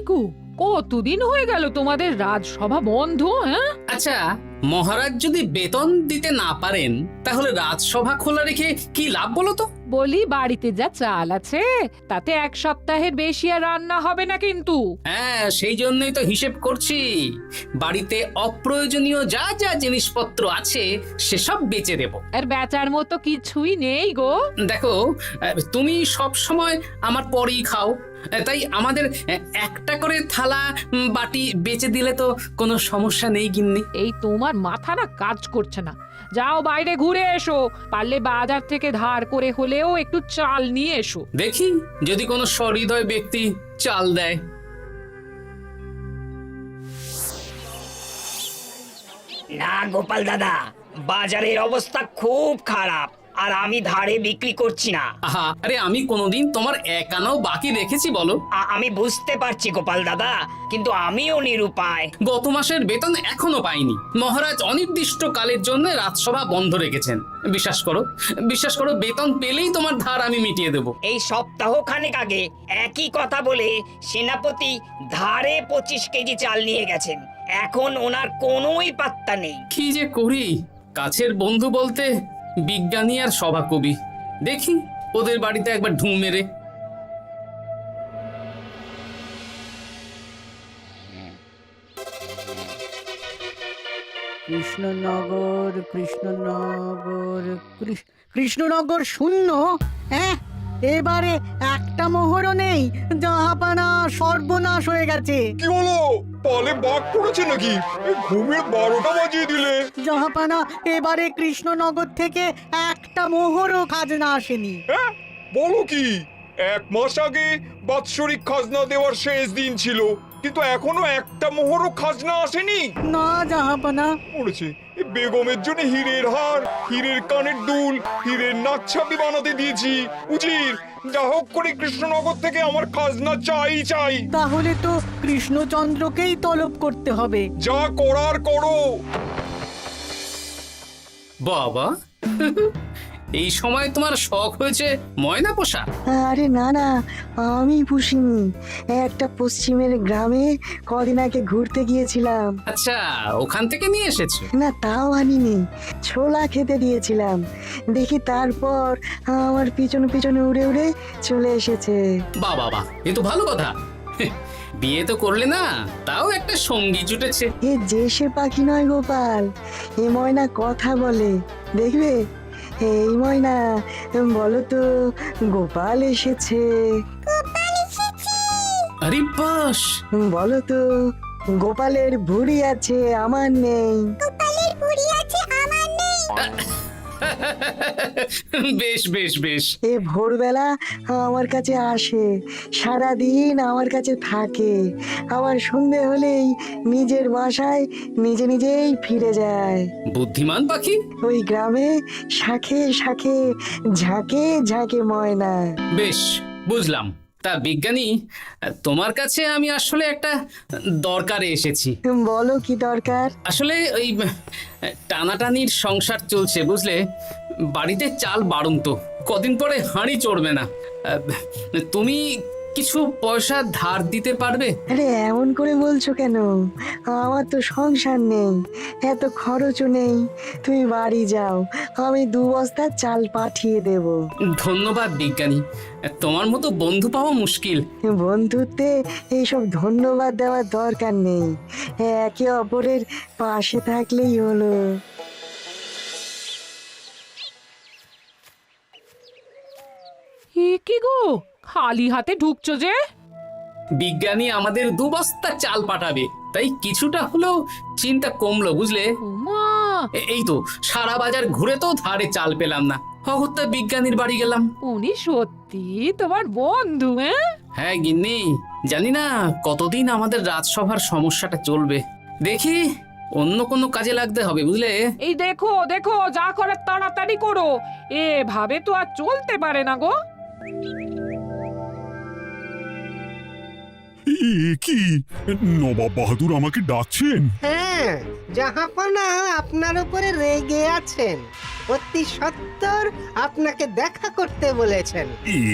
গো, কতদিন হয়ে গেল তোমাদের রাজসভা বন্ধ? হ্যাঁ, আচ্ছা, মহারাজ যদি বেতন দিতে না পারেন তাহলে রাজসভা খোলা রেখে কি লাভ বলো তো? বলি বাড়িতে যা চাল আছে তাতে এক সপ্তাহের বেশি আর রান্না হবে না কিন্তু। হ্যাঁ, সেই জন্যই তো হিসেব করছি। বাড়িতে অপ্রয়োজনীয় যা যা জিনিসপত্র আছে সেসব বেচে দেব। আর বেচার মতো কিছুই নেই গো। দেখো, তুমি সব সময় আমার পরেই খাও, তাই আমাদের একটা করে থালা বাটি বেচে দিলে তো কোনো সমস্যা নেই গিন্নি। এই তোমার মাথা না কাজ করছে না। যাও বাইরে ঘুরে এসো, পারলে বাজার থেকে ধার করে হলেও একটু চাল নিয়ে এসো। দেখি যদি কোনো সহৃদয় ব্যক্তি চাল দেয়। না গোপাল দাদা, বাজারের অবস্থা খুব খারাপ, আর আমি ধারে বিক্রি করছি না। আহা, আরে আমি কোনোদিন তোমার একানাও বাকি রেখেছি বলো? আমি বুঝতে পারছি গোপাল দাদা, কিন্তু আমিও নিরুপায়। গত মাসের বেতন এখনো পাইনি। মহারাজ অনির্দিষ্ট কালের জন্য রাজসভা বন্ধ রেখেছেন। বিশ্বাস করো, বিশ্বাস করো, বেতন পেলেই তোমার ধার আমি মিটিয়ে দেব। এই সপ্তাহ খানেক আগে একই কথা বলে সেনাপতি ধারে 25 কেজি চাল নিয়ে গেছেন। এখন ওনার কোনোই পাত্তা নেই। কি যে করি, কাছের বন্ধু বলতে বিজ্ঞানী আর সভাকবি। দেখি ওদের বাড়িতে একবার ঢু মেরে। কৃষ্ণনগর কৃষ্ণনগর কৃষ্ণনগর শূন্য। হ্যাঁ, এবারে একটা মোহরও নেই। জাহাপানা সর্বনাশ হয়ে গেছে। কি হলো? পালে বাঘ পড়েছে নাকি? এই ঘুমের 12টা বাজিয়ে দিলে। জাহাপানা, এবারে কৃষ্ণনগর থেকে একটা মোহরও খাজনা আসেনি। হ্যাঁ, বলো কি? 1 মাস আগে বাৎসরিক খাজনা দেওয়ার শেষ দিন ছিল, কিন্তু এখনো একটা মোহরও খাজনা আসেনি। না জাহাপানা। পড়েছে এই বেগমের জন্য হীরের হার, হীরের কানের দুল, হীরের নাকছাবি বানাতে দিয়েছি। উজির, যা হোক করে কৃষ্ণনগর থেকে আমার খাজনা চাই চাই। তাহলে তো কৃষ্ণচন্দ্রকেই তলব করতে হবে। যা করার করো। বাবা, এই সময় তোমার শখ হয়েছে ময়না পোষা? আরে না না, আমি পুষিনি। একটা পশ্চিমের গ্রামে কদিন আগে ঘুরতে গিয়েছিলাম। আচ্ছা, ওখান থেকে নিয়ে এসেছো? না, তাও আনিনি, ছোলা খেতে দিয়েছিলাম। দেখি তারপর আমার পিছনে পিছনে উড়ে উড়ে চলে এসেছে। বাহ বাহ বাহ, এ তো ভালো কথা। বিয়ে তো করলে না, তাও একটা সঙ্গী জুটেছে। এ যে সে পাখি নয় গোপাল, এ ময়না কথা বলে, দেখবে। এই ময়না, বলো তো গোপাল এসেছে। আরে বাস, বলো তো গোপালের ভুঁড়ি আছে আমার নেই। বেশ বেশ বেশ। এ ভোরবেলা আমার কাছে আসে, সারাদিন আমার কাছে থাকে, আবার সন্ধে হলেই নিজের বাসায় নিজে নিজেই ফিরে যায়। বুদ্ধিমান পাখি। ওই গ্রামে শাখে শাখে ঝাঁকে ঝাঁকে ময়না। বেশ, বুঝলাম। তা বিজ্ঞানী, তোমার কাছে আমি আসলে একটা দরকারে এসেছি। বলো কি দরকার? আসলে ওই টানাটানির সংসার চলছে, বুঝলে। বাড়িতে চাল বাড়ন্ত, কদিন পরে হাঁড়ি চড়বে না। তুমি কিছু পয়সা ধার দিতে পারবে? আরে এমন করে বলছো কেন? আমার তো সংসার নেই, এত খরচও নেই। তুমি বাড়ি যাও, আমি 2 বস্তা চাল পাঠিয়ে দেব। ধন্যবাদ বিজ্ঞানী, তোমার মতো বন্ধু পাওয়া মুশকিল। বন্ধুত্বে এইসব ধন্যবাদ দেওয়ার দরকার নেই, একে অপরের পাশে থাকলেই হলো। এ কি গো, খালি হাতে ঢুকছো যে? বিজ্ঞানী আমাদের 2 বস্তা চাল পাঠাবে, তাই কিছুটা হলেও চিন্তা কমলো, বুঝলে। ওমা, এই তো সারা বাজার ঘুরে তো ধারে চাল পেলাম না, অগত্যা বিজ্ঞানীর বাড়ি গেলাম। উনি সত্যি তোমার বন্ধু? হ্যাঁ গিন্নি, জানি না কতদিন আমাদের রাজসভার সমস্যাটা চলবে। দেখি অন্য কোনো কাজে লাগতে হবে, বুঝলে। এই দেখো দেখো, যা করে তাড়াতাড়ি করো, এভাবে তো আর চলতে পারে না গো। কি নবাব বাহাদুর আমাকে ডাকছেন? হ্যাঁ, জাহাপনা আপনার উপরে রেগে আছেন। অতি সত্বর বাহাদুর আপনাকে দেখা করতে বলেছেন।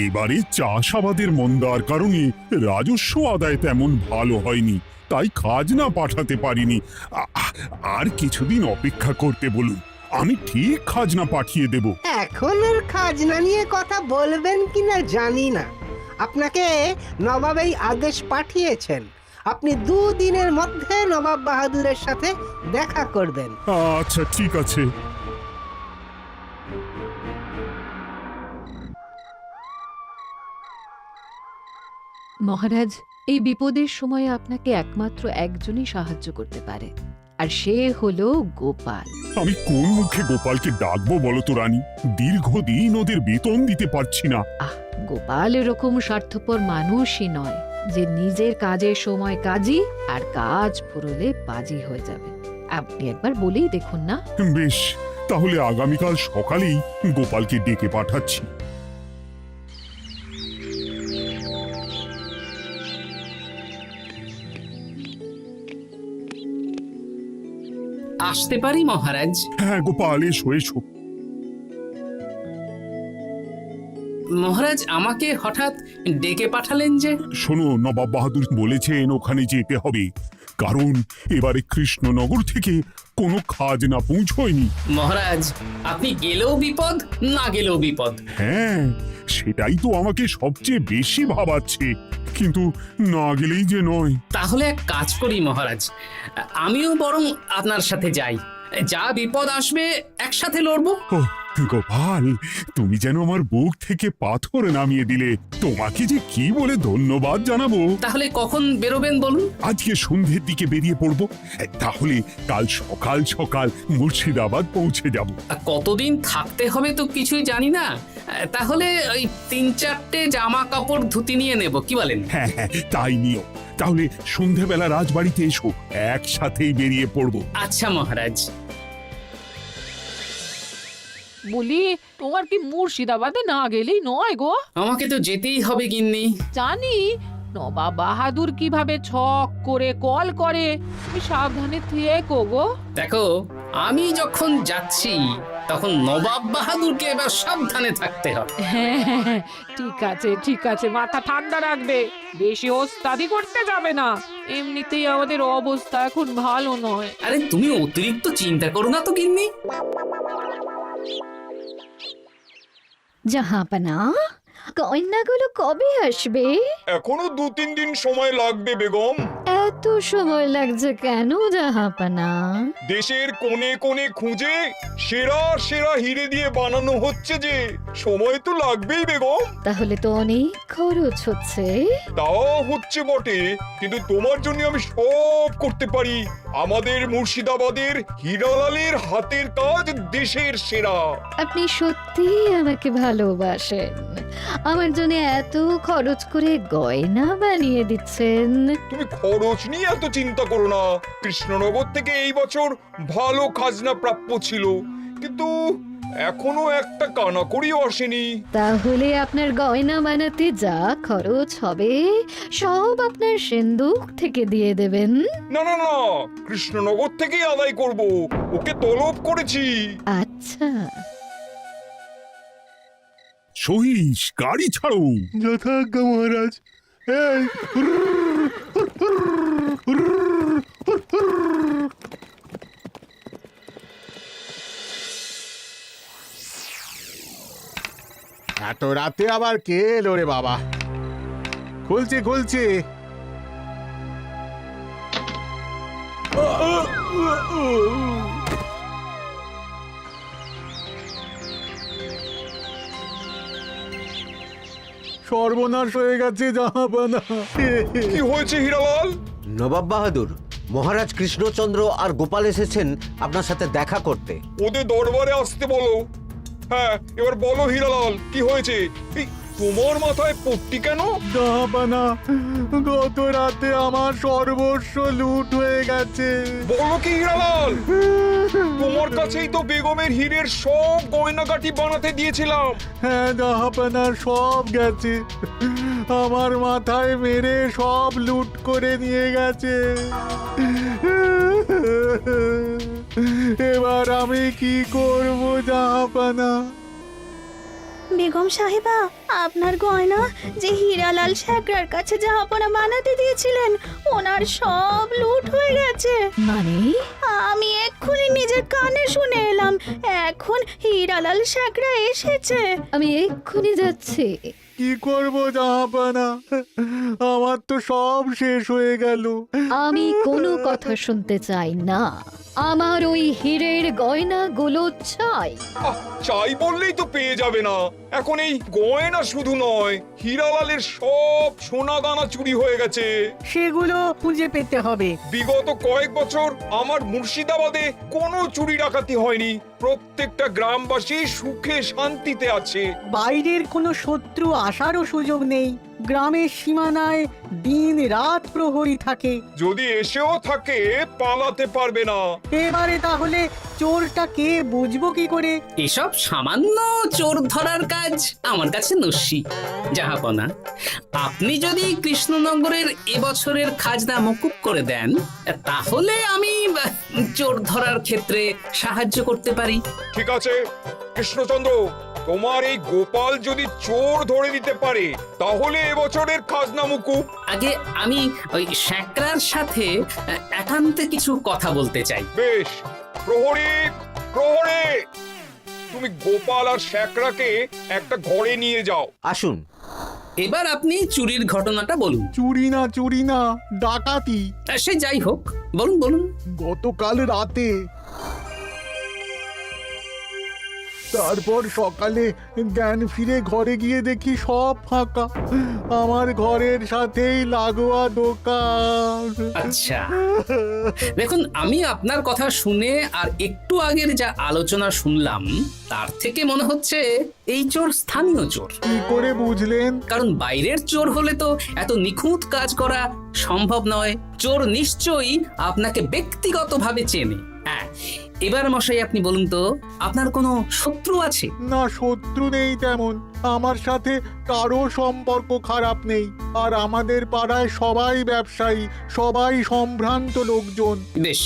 এবারে চাষাবাদের মন্দার কারণে রাজস্ব আদায় তেমন ভালো হয়নি, তাই খাজনা পাঠাতে পারিনি। আর কিছুদিন অপেক্ষা করতে বলুন, আমি ঠিক খাজনা পাঠিয়ে দেব। এখন আর খাজনা নিয়ে কথা বলবেন কিনা জানি না। আপনাকে নবাব এই আদেশ পাঠিয়েছেন, আপনি 2 দিনের মধ্যে নবাব বাহাদুরের সাথে দেখা করবেন। আচ্ছা ঠিক আছে। মহারাজ, এই বিপদের সময়ে আপনাকে একমাত্র একজনই সাহায্য করতে পারে, আর সে হলো গোপাল। আমি কোন মুখে গোপালকে ডাকবো বলো তো রানী? দীর্ঘদিন ওদের বেতন দিতে পারছি না। গোপাল এরকম স্বার্থপর মানুষই নয় যে নিজের কাজের সময় কাজী আর কাজ ফুরলে বাজি হয়ে যাবে। আপনি একবার বলেই দেখুন না। বেশ, তাহলে আগামীকাল সকালেই গোপালকে ডেকে পাঠাচ্ছি। আসতে পারি মহারাজ? হ্যাঁ গোপাল, এসো এসো। মহারাজ, আমাকে হঠাৎ ডেকে পাঠালেন যে? শোনো, নবাব বাহাদুর বলেছেন ওখানে যেতে হবে, কারণ এবারে কৃষ্ণনগর থেকে কোনো খাজনা পৌঁছয়নি। মহারাজ, আপনি গেলেও বিপদ, না গেলেও বিপদ। হ্যাঁ, সেটাই তো আমাকে সবচেয়ে বেশি ভাবাচ্ছে, কিন্তু না গেলেই যে নয়। তাহলে এক কাজ করি মহারাজ, আমিও বরং আপনার সাথে যাই। যা বিপদ আসবে একসাথে লড়বো। ও গোপাল, তুমি যেন আমার বুক থেকে পাথর নামিয়ে দিলে। তোমাকে যে কি বলে ধন্যবাদ জানাবো। তাহলে কখন বেরোবেন বলুন? আজকে সন্ধ্যের দিকে বেরিয়ে পড়বো, তাহলে কাল সকাল সকাল মুর্শিদাবাদ পৌঁছে যাব। কতদিন থাকতে হবে তো কিছুই জানি না, তাহলে ওই 3-4টে জামা কাপড় ধুতি নিয়ে নেব, কি বলেন? হ্যাঁ হ্যাঁ, তাই নিও। তাহলে সন্ধ্যাবেলা রাজবাড়িতে এসো, একসাথেই বেরিয়ে পড়বো। আচ্ছা মহারাজ। বলি, তোমার কি মুর্শিদাবাদে না গেলেই নয় গো? আমাকে তো যেতেই হবে গিন্নি। জানি নবাব বাহাদুর কিভাবে ছক করে কল করে, তুমি সাবধানে থেকো গো। দেখো, আমি যখন যাচ্ছি তখন নবাব বাহাদুরকে এবার সাবধানে থাকতে হবে। হ্যাঁ, ঠিক আছে, মাথা ঠান্ডা রাখবে, বেশি ওস্তাদি করতে যাবে না। এমনিতেই আমাদের অবস্থা এখন ভালো নয়। আরে তুমি অতিরিক্ত চিন্তা করো না তো গিন্নি। জাহাপনা, কন্যাগুলো কবে আসবে? এখনো 2-3 দিন সময় লাগবে বেগম। এত সময় লাগছে কেন জাহাপনা? দেশের কোণে কোণে খুঁজে সেরা সেরা হিরে দিয়ে বানানো হচ্ছে যে, সময় তো লাগবেই বেগম। তাহলে তো অনেক খরচ হচ্ছে। তাও হচ্ছে বটে, কিন্তু তোমার জন্য আমি সব করতে পারি। আমাদের মুর্শিদাবাদের হীরালালের হাতের কাজ দেশের সেরা। আপনি সত্যি আমাকে ভালোবাসেন, আমার জন্য এত খরচ করে গয়না বানিয়ে দিচ্ছেন। তুমি খরচ নিয়ে এত চিন্তা করো না। কৃষ্ণনগর থেকে এই বছর ভালো খাজনা প্রাপ্য ছিল, কিন্তু এখনো একটা কানাকড়িও আসেনি। তাহলে আপনার গয়না বানাতে যা খরচ হবে সব আপনার সিন্দুক থেকে দিয়ে দেবেন। না না না, কৃষ্ণনগর থেকেই আদায় করব, ওকে তলব করেছি। আচ্ছা, সহিস, গাড়ি ছাড়ো। যথাজ্ঞা মহারাজ। এই এত রাতে আবার কে এলো রে বাবা? খুলছি। সর্বনাশ হয়ে গেছে জাহাপানা। কি হয়েছে হীরালাল? নবাব বাহাদুর, মহারাজ কৃষ্ণচন্দ্র আর গোপাল এসেছেন আপনার সাথে দেখা করতে। ওদের দরবারে আসতে বলো। হ্যাঁ, এবার বলো হীরালাল, কি হয়েছে? এই তোমার মাথায় পট্টি কেন? জাহাপানা, গত রাতে আমার সর্বস্ব লুট হয়ে গেছে। বলো কি হীরালাল? তোমার কাছেই তো বেগমের হীরের সব গয়নাগাটি বানাতে দিয়েছিলাম। হ্যাঁ জাহাপানা, সব গেছে। আমার মাথায় মেরে সব লুট করে নিয়ে গেছে। এবার আমি কি করব জাহাপানা? বেগম সাহেবা, আপনার গয়না যে হীরালাল শেখরার কাছে জাহাপনা বানাতে দিয়েছিলেন, ওনার সব লুট হয়ে গেছে। মানে? আমি এক্ষুনি নিজের কানে শুনে এলাম, এখন হীরালাল শেখরা এসেছে। আমি এক্ষুনি যাচ্ছি। কি করব জাহাপানা, আমার তো সব শেষ হয়ে গেল। আমি কোনো কথা শুনতে চাই না, আমার ওই হীরের গয়নাগুলো চাই। চাই বললেই তো পেয়ে যাবে না। এখন এই গয়না শুধু নয়, হীরালালের সব সোনা দানা চুরি হয়ে গেছে। সেগুলো খুঁজে পেতে হবে। বিগত কয়েক বছর আমার মুর্শিদাবাদে কোনো চুরি ডাকাতি হয়নি। প্রত্যেকটা গ্রামবাসী সুখে শান্তিতে আছে। বাইরের কোনো শত্রু আসারও সুযোগ নেই। গ্রামের সীমানায় দিন রাত প্রহরী থাকে। যদি এসেও থাকে পালাতে পারবে না। এবারে তাহলে চোরটা কে বুঝবো কি করে? এসব সামান্য চোর ধরার কাজ আমার কাছে নস্যি। জাহাপনা, আপনি যদি কৃষ্ণনগরের এবছরের খাজনা মকুব করে দেন, তাহলে আমি চোর ধরার ক্ষেত্রে সাহায্য করতে পারি। ঠিক আছে কৃষ্ণচন্দ্র, তোমার এই গোপাল যদি চোর ধরে দিতে পারে তাহলে এবছরের খাজনা মুকুব। আগে আমি ওই শেখরার সাথে একান্তে কিছু কথা বলতে চাই। বেশ, প্রহরী প্রহরী, তুমি গোপাল আর শেখরাকে একটা ঘরে নিয়ে যাও। আসুন। এবার আপনি চুরির ঘটনাটা বলুন। চুরি না, ডাকাতি। সে যাই হোক, বলুন বলুন। গতকাল রাতে, তারপর সকালে জ্ঞান ফিরে ঘরে গিয়ে দেখি সব ফাঁকা। আমার ঘরের সাথেই লাগোয়া দোকান। আচ্ছা, দেখুন, আমি আপনার কথা শুনে আর একটু আগের যা আলোচনা শুনলাম তার থেকে মনে হচ্ছে এই চোর স্থানীয় চোর। কি করে বুঝলেন? কারণ বাইরের চোর হলে তো এত নিখুঁত কাজ করা সম্ভব নয়। চোর নিশ্চয়ই আপনাকে ব্যক্তিগতভাবে চেনে। হ্যাঁ, এবার মশাই আপনি বলুন তো, আপনার কোনো শত্রু আছে? না, শত্রু নেই তেমন। আমার সাথে কারো সম্পর্ক খারাপ নেই। আর আমাদের পাড়ায় সবাই ব্যবসায়ী, সবাই সম্ভ্রান্ত লোকজন। বেশ,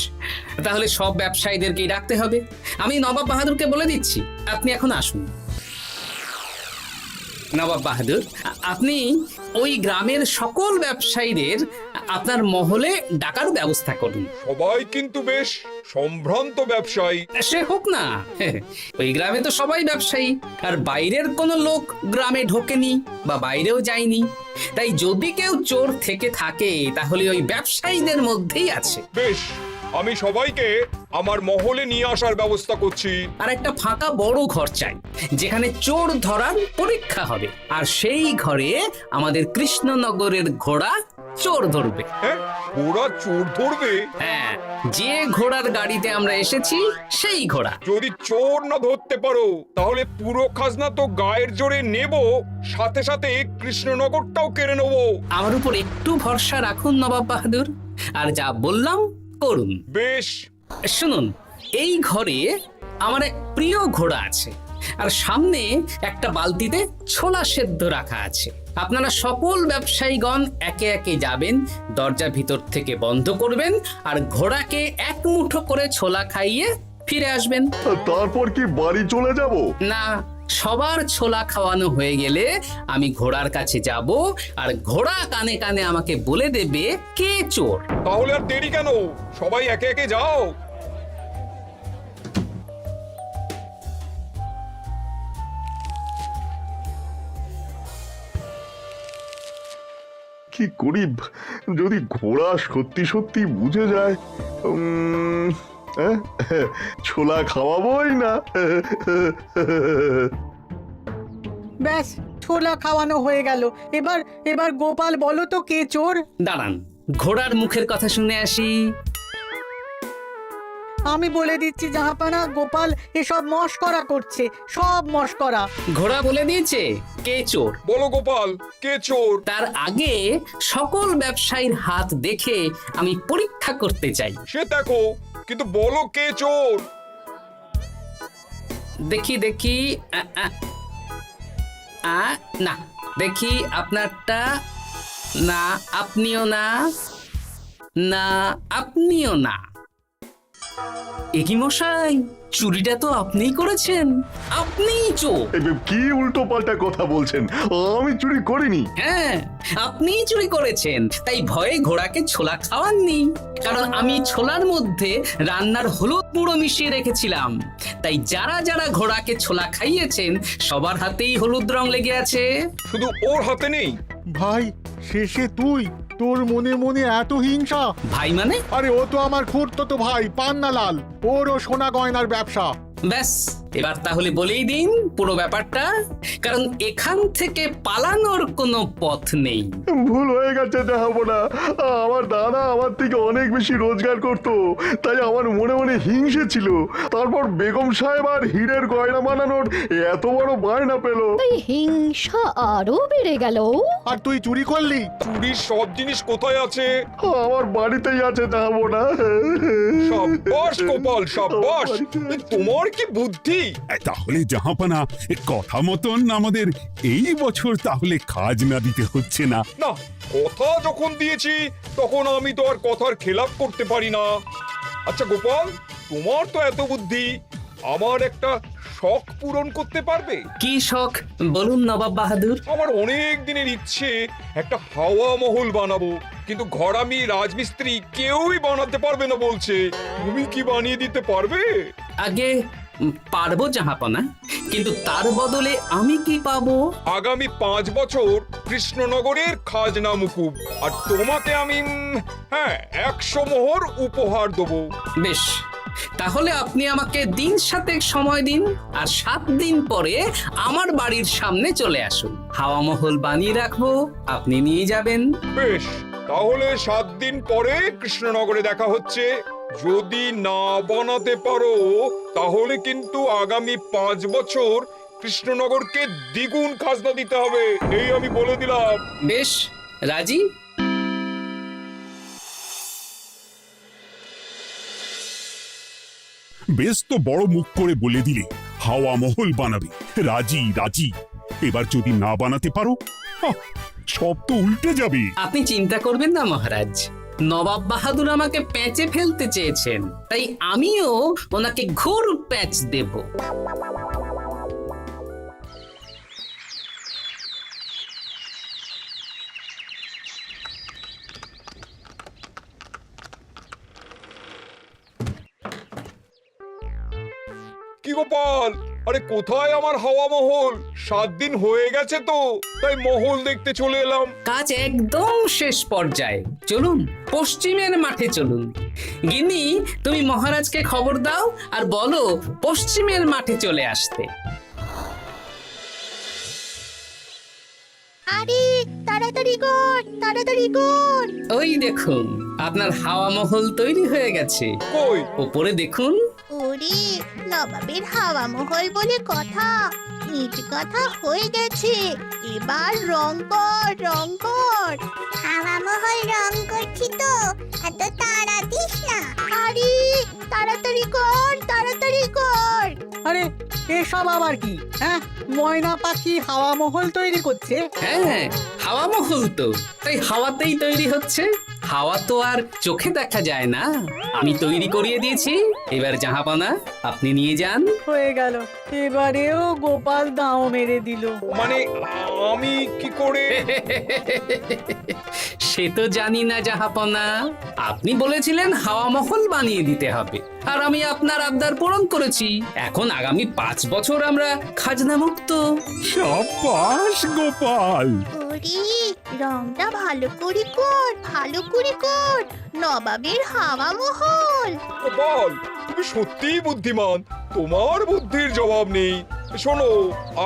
তাহলে সব ব্যবসায়ীদেরকেই ডাকতে হবে। আমি নবাব বাহাদুরকে বলে দিচ্ছি, আপনি এখন আসুন। নবাব বাহাদুর, আপনি ওই গ্রামের সকল ব্যবসায়ীদের আপনার মহলে ডাকার ব্যবস্থা করুন। সবাই কিন্তু বেশ সম্ভ্রান্ত ব্যবসায়ী। সে হোক না, ওই গ্রামে তো সবাই ব্যবসায়ী, আর বাইরের কোনো লোক গ্রামে ঢোকেনি বা বাইরেও যায়নি। তাই যদি কেউ চোর থেকে থাকে তাহলে ওই ব্যবসায়ীদের মধ্যেই আছে। বেশ, আমি সবাইকে আমার মহলে নিয়ে আসার ব্যবস্থা করছি। আর একটা ফাঁকা বড় ঘর চাই, যেখানে চোর ধরার পরীক্ষা হবে। আর সেই ঘরে আমাদের কৃষ্ণনগরের ঘোড়া চোর ধরবে। হ্যাঁ, ঘোড়া চোর ধরবে? হ্যাঁ, যে ঘোড়ার গাড়িতে আমরা এসেছি সেই ঘোড়া। যদি চোর না ধরতে পারো তাহলে পুরো খাজনা তো গায়ের জোরে নেব, সাথে সাথে কৃষ্ণনগরটাও কেড়ে নেব। আমার উপর একটু ভরসা রাখুন নবাব বাহাদুর, আর যা বললাম করুন। বেশ, শুনুন, এই ঘরে আমার এক প্রিয় ঘোড়া আছে, আর সামনে একটা বালতিতে ছোলা সেদ্ধ রাখা আছে। আপনারা সকল ব্যবসায়ীগণ একে একে যাবেন, দরজা ভিতর থেকে বন্ধ করবেন, আর ঘোড়াকে এক মুঠো করে ছোলা খাইয়ে ফিরে আসবেন। তারপর কি বাড়ি চলে যাব? না, সবার ছোলা খাওয়ানো হয়ে গেলে আমি ঘোড়ার কাছে যাব, আর ঘোড়া কানে কানে আমাকে বলে দেবে কে চোর। তাহলে আর দেরি কেন, সবাই একে একে যাও। কি করি যদি ঘোড়া সত্যি সত্যি বুঝে যায়? ছোলা খাওয়াবোই না। ব্যাস, ছোলা খাওয়ানো হয়ে গেল। এবার এবার গোপাল বলো তো কে চোর? দাঁড়ান, ঘোড়ার মুখের কথা শুনে আসি। আমি বলে দিচ্ছি জাহাপানা, গোপাল এসব মশকরা করছে, সব মশকরা। ঘোড়া বলে দিয়েছে কে চোর। বলো গোপাল, কে চোর? তার আগে সকল ব্যবসায়ীর হাত দেখে আমি পরীক্ষা করতে চাই। সে দেখো, কিন্তু বলো কে চোর? দেখি দেখি, না, দেখি আপনারটা। না, আপনিও না। না, আপনিও না। একি মশাই, চুরিটা তো আপনিই করেছেন, আপনিই চোর। কি উল্টো পাল্টা কথা বলছেন? আমি চুরি করিনি। হ্যাঁ, আপনিই চুরি করেছেন, তাই ভয়ে ঘোড়াকে ছোলা খাওয়াননি। কারণ আমি ছোলার মধ্যে রান্নার হলুদ গুঁড়ো মিশিয়ে রেখেছিলাম, তাই যারা যারা ঘোড়াকে ছোলা খাইয়েছেন সবার হাতেই হলুদ রং লেগে আছে। শুধু ওর হাতে নেই। ভাই, শেষে তুই? তোর মনে মনে এত হিংসা? ভাই মানে? আরে ও তো আমার খুড়তো ভাই পান্নালাল, ওরও সোনা গয়নার ব্যবসা। ব্যাস, এবার তাহলে বলেই দিন পুরো ব্যাপারটা, কারণ এখান থেকে পালানোর কোনো পথ নেই। ভুল হয়ে গেছে জাহাপনা, আমার দাদা আমার থেকে অনেক বেশি রোজগার করত, তাই আমার মনে মনে হিংসে ছিল। তারপর বেগম সাহেব আর হীরের গয়না বানানোর এত বড় বায়না পেল, তাই হিংসা আরো বেড়ে গেল। আর তুই চুরি করলি? চুরির সব জিনিস কোথায় আছে? আমার বাড়িতেই আছে জাহাপনা। সাব্বাস গোপাল, সাব্বাস। তোমার কি বুদ্ধি! তাহলে জাহাপানা, কথা মতন আমাদের এই বছর তাহলে খাজনা দিতে হচ্ছে না। না, কথা যখন দিয়েছি তখন আমি তো আর কথার খেলাপ করতে পারি না। আচ্ছা গোপাল, তোমার তো এত বুদ্ধি, আমার একটা শখ পূরণ করতে পারবে? কি শখ বলুন নবাব বাহাদুর। আমার অনেক দিনের ইচ্ছে একটা হাওয়া মহল বানাবো, কিন্তু ঘরামি রাজমিস্ত্রি কেউই বানাতে পারবে না বলছে। তুমি কি বানিয়ে দিতে পারবে? আগে পারবো জাহাপনা, কিন্তু তার বদলে আমি কি পাবো? আগামী 5 বছর কৃষ্ণনগরের খাজনা মুকুব, আর তোমাকে আমি 100 মোহর উপহার দেবো। বেশ, তাহলে আপনি আমাকে দিন 7 সময় দিন, আর 7 দিন পরে আমার বাড়ির সামনে চলে আসুন। হাওয়া মহল বানিয়ে রাখবো, আপনি নিয়ে যাবেন। বেশ, তাহলে 7 দিন পরে কৃষ্ণনগরে দেখা হচ্ছে। যদি না বানাতে পারো তাহলে কিন্তু আগামী 5 বছর কৃষ্ণনগরকে দ্বিগুণ খাজনা দিতে হবে, এই আমি বলে দিলাম। বেশ, রাজি। বেশ তো বড় মুখ করে বলে দিলে হাওয়া মহল বানাবে। রাজি রাজি। এবার যদি না বানাতে পারো, সব তো উল্টে যাবে। আপনি চিন্তা করবেন না মহারাজ, নবাব বাহাদুর আমাকে প্যাঁচে ফেলতে চেয়েছেন, তাই আমিও ওনাকে ঘোর প্যাঁচ দেব। কি গোপাল, আরে কোথায় আমার হাওয়া মহল? 7 দিন হয়ে গেছে তো, তাই মহল দেখতে চলে এলাম। কাজ একদম শেষ পর্যায়ে, চলুন পশ্চিমের মাঠে চলুন। গিন্নি, তুমি মহারাজকে খবর দাও আর বলো পশ্চিমের মাঠে চলে আসতে। আরে তাড়াতাড়ি কর, তাড়াতাড়ি কর। ওই দেখুন, আপনার হাওয়া মহল তৈরি হয়ে গেছে। কই? উপরে দেখুন। ওরে, নবাবের হাওয়া মহল বলে কথা, ইট কথা হয়ে গেছে। এবার রং কর, রং কর। হাওয়া মহল রং করছি তো, এত তাড়া দিস না। আরে তাড়াতাড়ি কর, তাড়াতাড়ি কর। আরে এসব আবার কি? ময়না পাখি হাওয়া মহল তৈরি করছে? হ্যাঁ, হাওয়া মহল তো, তাই হাওয়াতেই তৈরি হচ্ছে। হাওয়া তো আর চোখে দেখা যায় না, আমি তৈরি করিয়ে দিয়েছি। এবার জাহাপানা, আপনি নিয়ে যান। হয়ে গেল, এবারেও গোপাল দাও মেরে দিল। মানে আমি কি করে? সে তো জানি না জাহাপনা, আপনি বলেছিলেন হাওয়া মহল বানিয়ে দিতে হবে, আর আমি আপনার আবদার পূরণ করেছি। এখন আগামী 5 বছর আমরা খাজনা মুক্ত। সাব্বাস গোপাল। ওরে, রংটা ভালো করে কর, ভালো করে কর। নবাবের হাওয়া মহল। গোপাল, তুমি সত্যিই বুদ্ধিমান, তোমার বুদ্ধির জবাব নেই। শোনো,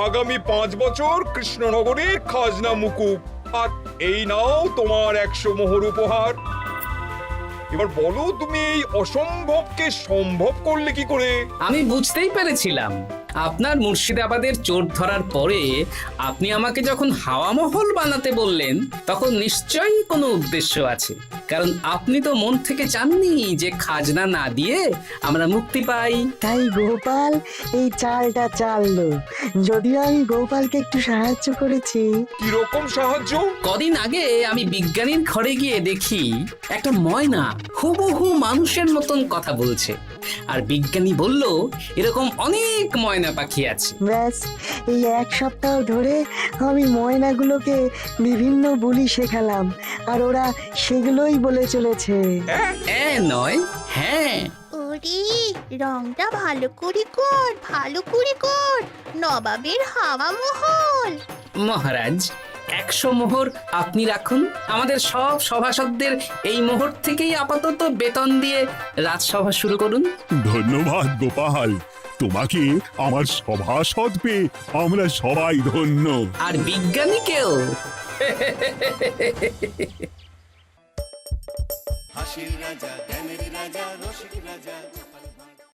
আগামী 5 বছর কৃষ্ণনগরের খাজনা মুকুব, আর এই নাও তোমার 100 মোহর উপহার। এবার বলো, তুমি এই অসম্ভবকে সম্ভব করলে কি করে? আমি বুঝতেই পেরেছিলাম, আপনার মুর্শিদাবাদের চোর ধরার পরে আপনি আমাকে যখন হাওয়া মহল বানাতে বললেন, তখন নিশ্চয়ই কোনো উদ্দেশ্য আছে। কারণ আপনি তো মন থেকে চাননি যে খাজনা না দিয়ে আমরা মুক্তি পাই। তাই গোপাল এই চালটা চাললো। যদিও আমি গোপালকে একটু সাহায্য করেছি। কিরকম সাহায্য? কদিন আগে আমি বিজ্ঞানীর ঘরে গিয়ে দেখি একটা ময়না হুবহু মানুষের মতন কথা বলছে। আর বিজ্ঞানী বলল এরকম অনেক ময়না পাখি আছে। ব্যাস, এই এক সপ্তাহ ধরে আমি ময়নাগুলোকে বিভিন্ন বুলি শেখালাম, আর ওরা সেগুলোই বলে চলেছে। নয়, হ্যাঁ। ওরে, রংটা ভালো করে কর, ভালো করে কর, নবাবের হাওয়া মহল। মহারাজ, 100 মোহর আপনি রাখুন। আমাদের সব সভাসদদের এই মোহর থেকেই আপাতত বেতন দিয়ে রাজসভা শুরু করুন। ধন্যবাদ গোপাল, তোমাকে আমার সভাসদ পেয়ে আমরা সবাই ধন্য। আর বিজ্ঞানীকেও। হাসির রাজা, জ্ঞানের রাজা, রসিক রাজা।